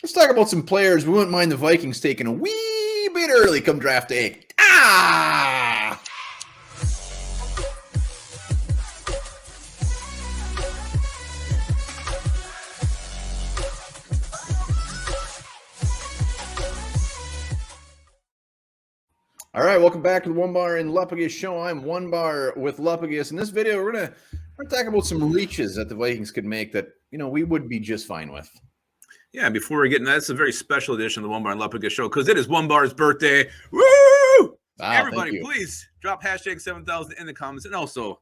Let's talk about some players we wouldn't mind the Vikings taking a wee bit early come draft day. All right, welcome back to the Onebar and Lupagus show. I'm Onebar with Lupagus. In this video, we're gonna talk about some reaches that the Vikings could make that we would be just fine with. Yeah, before we get into that, it's a very special edition of the Onebar and Lupagus show because it is Onebar's birthday. Woo! Everybody, please drop hashtag 7,000 in the comments and also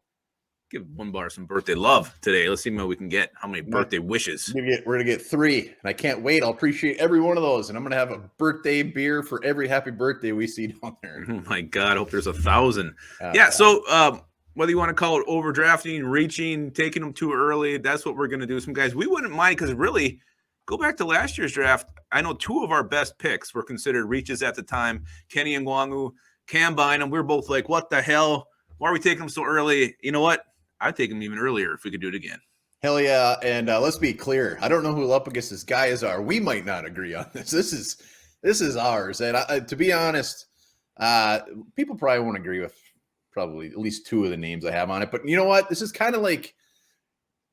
give Onebar some birthday love today. Let's see what we can get. How many birthday wishes? We're gonna get 3, and I can't wait. I'll appreciate every one of those, and I'm gonna have a birthday beer for every happy birthday we see down there. Oh my God, I hope there's 1,000. Yeah, so whether you want to call it overdrafting, reaching, taking them too early, that's what we're gonna do. Some guys we wouldn't mind because really, go back to last year's draft. I know 2 of our best picks were considered reaches at the time. Kenny and Ngwangu, Cam Bynum. We were both like, "What the hell? Why are we taking them so early?" You know what? I'd take him even earlier if we could do it again. Hell yeah. And let's be clear. I don't know who Lupagus's guys are. We might not agree on this. This is ours. And to be honest, people probably won't agree with probably at least 2 of the names I have on it. But you know what? This is kind of like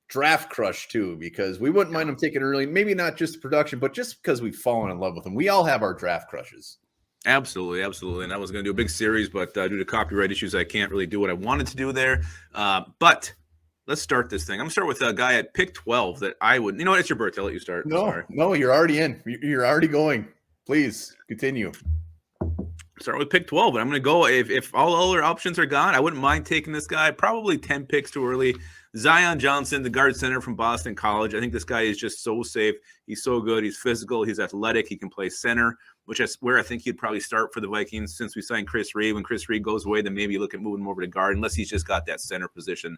draft crush too, because we wouldn't mind them taking early. Maybe not just the production, but just because we've fallen in love with them. We all have our draft crushes. Absolutely, absolutely. And I was going to do a big series, but due to copyright issues, I can't really do what I wanted to do there. But let's start this thing. I'm going to start with a guy at pick 12 that I would – you know what? It's your birthday. I'll let you start. No, you're already in. You're already going. Please continue. Start with pick 12, but I'm going to go – if all other options are gone, I wouldn't mind taking this guy. Probably 10 picks too early. Zion Johnson, the guard center from Boston College. I think this guy is just so safe. He's so good. He's physical. He's athletic. He can play center, which is where I think he'd probably start for the Vikings since we signed Chris Reed. When Chris Reed goes away, then maybe you look at moving him over to guard unless he's just got that center position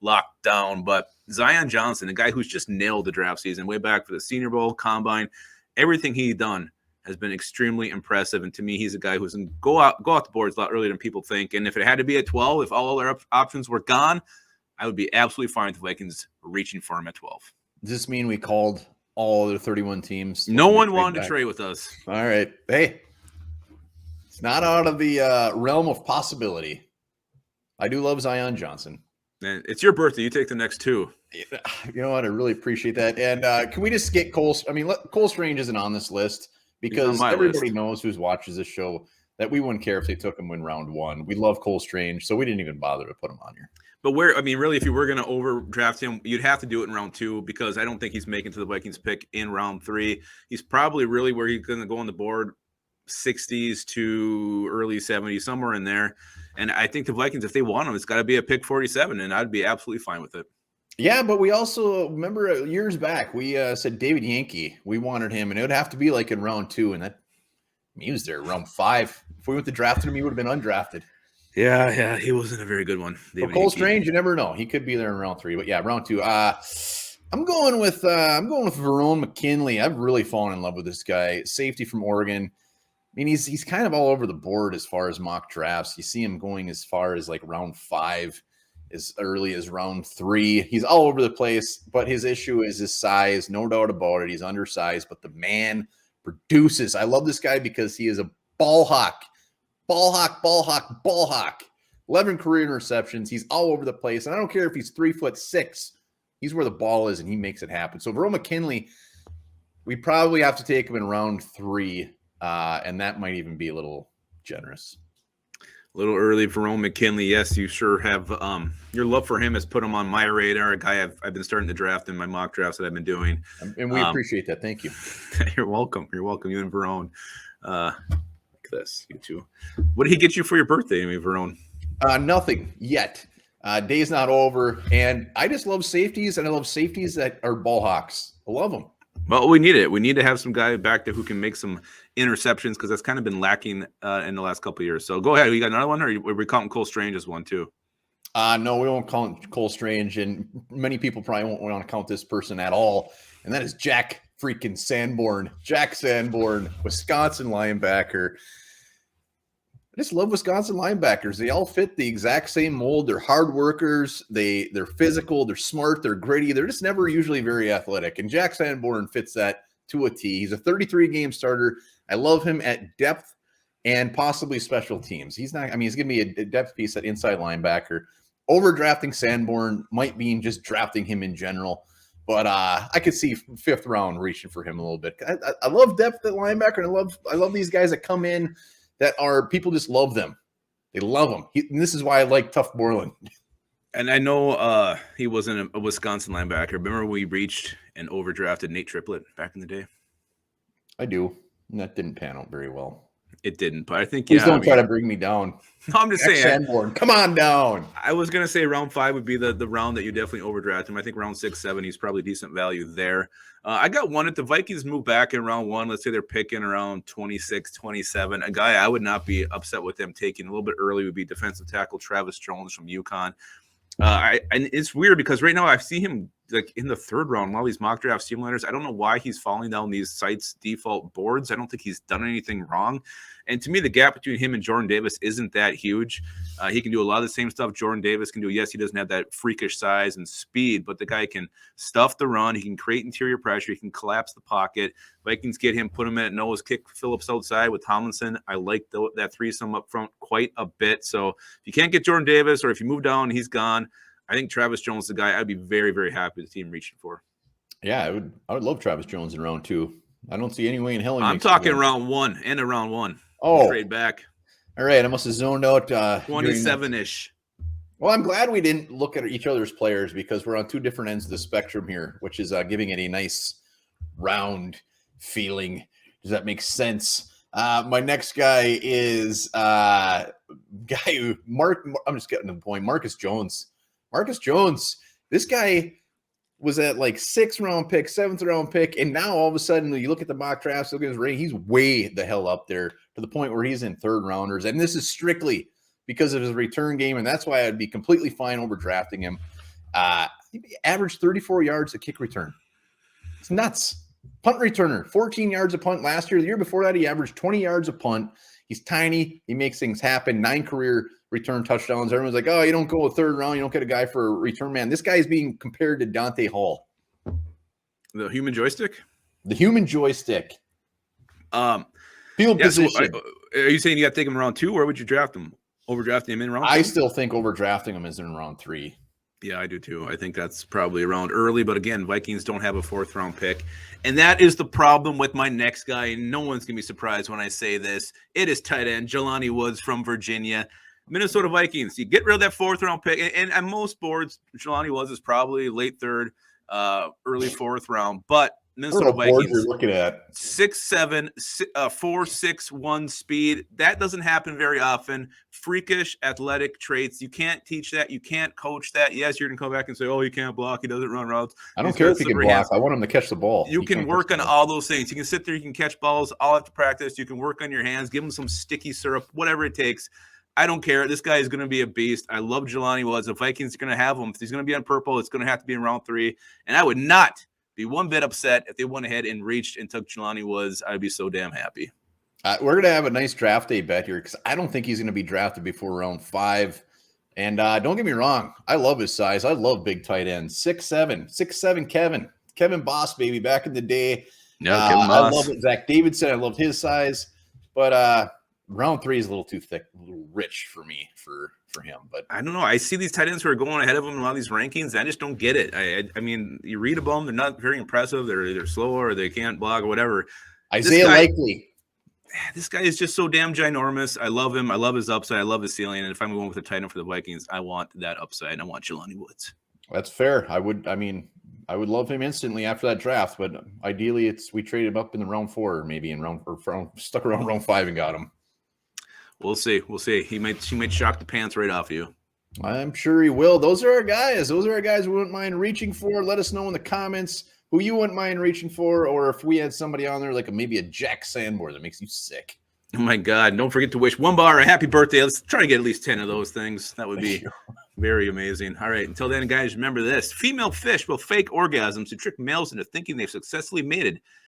locked down. But Zion Johnson, a guy who's just nailed the draft season way back for the Senior Bowl, Combine, everything he's done has been extremely impressive. And to me, he's a guy who's going to go out the boards a lot earlier than people think. And if it had to be at 12, if all other options were gone, I would be absolutely fine with the Vikings reaching for him at 12. Does this mean we called all other 31 teams? No one wanted to trade with us. All right. Hey, it's not out of the realm of possibility. I do love Zion Johnson. And it's your birthday. You take the next 2. You know what? I really appreciate that. And can we just get Cole? I mean, Cole Strange isn't on this list because everybody knows who watches this show that we wouldn't care if they took him in round 1. We love Cole Strange, so we didn't even bother to put him on here. But really, if you were going to overdraft him, you'd have to do it in round 2 because I don't think he's making to the Vikings pick in round 3. He's probably really where he's going to go on the board, 60s to early 70s, somewhere in there. And I think the Vikings, if they want him, it's got to be a pick 47, and I'd be absolutely fine with it. Yeah, but we also remember years back we said David Yankee. We wanted him, and it would have to be like in round 2, and he was there round 5. If we went to draft him, he would have been undrafted. Yeah, he wasn't a very good one. Cole Strange, you never know. He could be there in round 3, but yeah, round 2. I'm going with Verone Mckinley. I've really fallen in love with this guy. Safety from Oregon. I mean, he's kind of all over the board as far as mock drafts. You see him going as far as like round 5, as early as round 3. He's all over the place, but his issue is his size. No doubt about it. He's undersized, but the man produces. I love this guy because he is a ball hawk. Ball hawk. 11 career interceptions. He's all over the place. And I don't care if he's 3'6". He's where the ball is, and he makes it happen. So Verone Mckinley, we probably have to take him in round 3, and that might even be a little generous. A little early, Verone Mckinley. Yes, you sure have. Your love for him has put him on my radar. A guy I've been starting to draft in my mock drafts that I've been doing. And we appreciate that. Thank you. You're welcome. You're welcome. You and Verone. This, you two. What did he get you for your birthday, Verone? Nothing yet. Day's not over, and I just love safeties, and I love safeties that are ball hawks. I love them. Well, we need it. We need to have some guy back there who can make some interceptions because that's kind of been lacking in the last couple of years. So go ahead. You got another one, or are we counting Cole Strange as one too? No, we won't count Cole Strange, and many people probably won't want to count this person at all, and that is Jack freaking Sanborn. Jack Sanborn, Wisconsin linebacker. I just love Wisconsin linebackers. They all fit the exact same mold. They're hard workers. They're physical. They're smart. They're gritty. They're just never usually very athletic. And Jack Sanborn fits that to a T. He's a 33-game starter. I love him at depth and possibly special teams. He's not, I mean, he's going to be a depth piece at inside linebacker. Overdrafting Sanborn might mean just drafting him in general. But I could see 5th round reaching for him a little bit. I love depth at linebacker, and I love these guys that come in that are people just love them. They love him. And this is why I like Tough Borland. And I know he wasn't a Wisconsin linebacker. Remember we reached and overdrafted Nate Triplett back in the day? I do. And that didn't pan out very well. It didn't, but I think, Please don't try to bring me down. No, I'm just saying. Sanborn, come on down. I was going to say round 5 would be the round that you definitely overdraft him. I think round 6, 7, he's probably decent value there. I got one if the Vikings move back in round 1. Let's say they're picking around 26, 27. A guy I would not be upset with them taking a little bit early would be defensive tackle Travis Jones from UConn. And it's weird because right now I see him like in the 3rd round. A lot of these mock draft simulators, I don't know why he's falling down these sites' default boards. I don't think he's done anything wrong. And to me, the gap between him and Jordan Davis isn't that huge. He can do a lot of the same stuff Jordan Davis can do. Yes, he doesn't have that freakish size and speed, but the guy can stuff the run. He can create interior pressure. He can collapse the pocket. Vikings get him, put him at nose, kick Phillips outside with Tomlinson. I like that threesome up front quite a bit. So if you can't get Jordan Davis, or if you move down and he's gone, I think Travis Jones is the guy I'd be very, very happy with the team reaching for. Yeah, I would love Travis Jones in round 2. I don't see any way in hell. I'm talking round 1, end of round 1. Oh, trade back. All right, I must have zoned out. 27-ish. Well, I'm glad we didn't look at each other's players because we're on 2 different ends of the spectrum here, which is giving it a nice round feeling. Does that make sense? My next guy is I'm just getting to the point. Marcus Jones. Marcus Jones. This guy was at like 6th round pick, 7th round pick, and now all of a sudden you look at the mock drafts, look at his rating, he's way the hell up there to the point where he's in 3rd rounders, and this is strictly because of his return game, and that's why I'd be completely fine over drafting him. He averaged 34 yards a kick return. It's nuts. Punt returner, 14 yards a punt last year. The year before that, he averaged 20 yards a punt. He's tiny. He makes things happen. 9 career return touchdowns. Everyone's like, oh, you don't go a 3rd round. You don't get a guy for a return man. This guy is being compared to Dante Hall. The human joystick? The human joystick. Field yeah, position. So are you saying you got to take him around 2, or would you draft him? Overdrafting him in round 2? I still think overdrafting him is in round 3. Yeah, I do too. I think that's probably around early. But again, Vikings don't have a 4th round pick. And that is the problem with my next guy. And no one's going to be surprised when I say this. It is tight end Jalani Woods from Virginia. Minnesota Vikings. You get rid of that 4th round pick. And on most boards, Jalani Woods is probably late 3rd, early 4th round. But Minnesota Vikings, you're looking at 6'7", 4.61 speed. That doesn't happen very often. Freakish athletic traits. You can't teach that. You can't coach that. Yes, you're gonna come back and say, "Oh, he can't block. He doesn't run routes." I don't care if he can block. I want him to catch the ball. You can work on all those things. You can sit there. You can catch balls all after practice. You can work on your hands. Give him some sticky syrup, whatever it takes. I don't care. This guy is going to be a beast. I love Jelani Woods. The Vikings are going to have him. If he's going to be on purple, it's going to have to be in round 3. And I would not be one bit upset if they went ahead and reached and took Jelani Woods. I'd be so damn happy. We're going to have a nice draft day bet here because I don't think he's going to be drafted before round 5. And don't get me wrong. I love his size. I love big tight ends. 6'7", Kevin Boss, baby, back in the day. Yeah, Kevin Boss. I love it. Zach Davidson, I loved his size. But round 3 is a little too thick, a little rich for me for him. But I don't know. I see these tight ends who are going ahead of him in a lot of these rankings. I just don't get it. I mean, you read about them, they're not very impressive. They're either slower or they can't block or whatever. Isaiah Likely. This guy is just so damn ginormous. I love him. I love his upside. I love his ceiling. And if I'm going with a tight end for the Vikings, I want that upside. I want Jelani Woods. That's fair. I would love him instantly after that draft, but ideally we traded him up in the round 4, or maybe stuck around round 5 and got him. We'll see. We'll see. He might shock the pants right off you. I'm sure he will. Those are our guys. We wouldn't mind reaching for. Let us know in the comments who you wouldn't mind reaching for, or if we had somebody on there like maybe a Jack Sanborn that makes you sick. Oh my God. Don't forget to wish Onebar a happy birthday. Let's try to get at least 10 of those things. That would be very amazing. All right. Until then, guys, remember this. Female fish will fake orgasms to trick males into thinking they've successfully mated.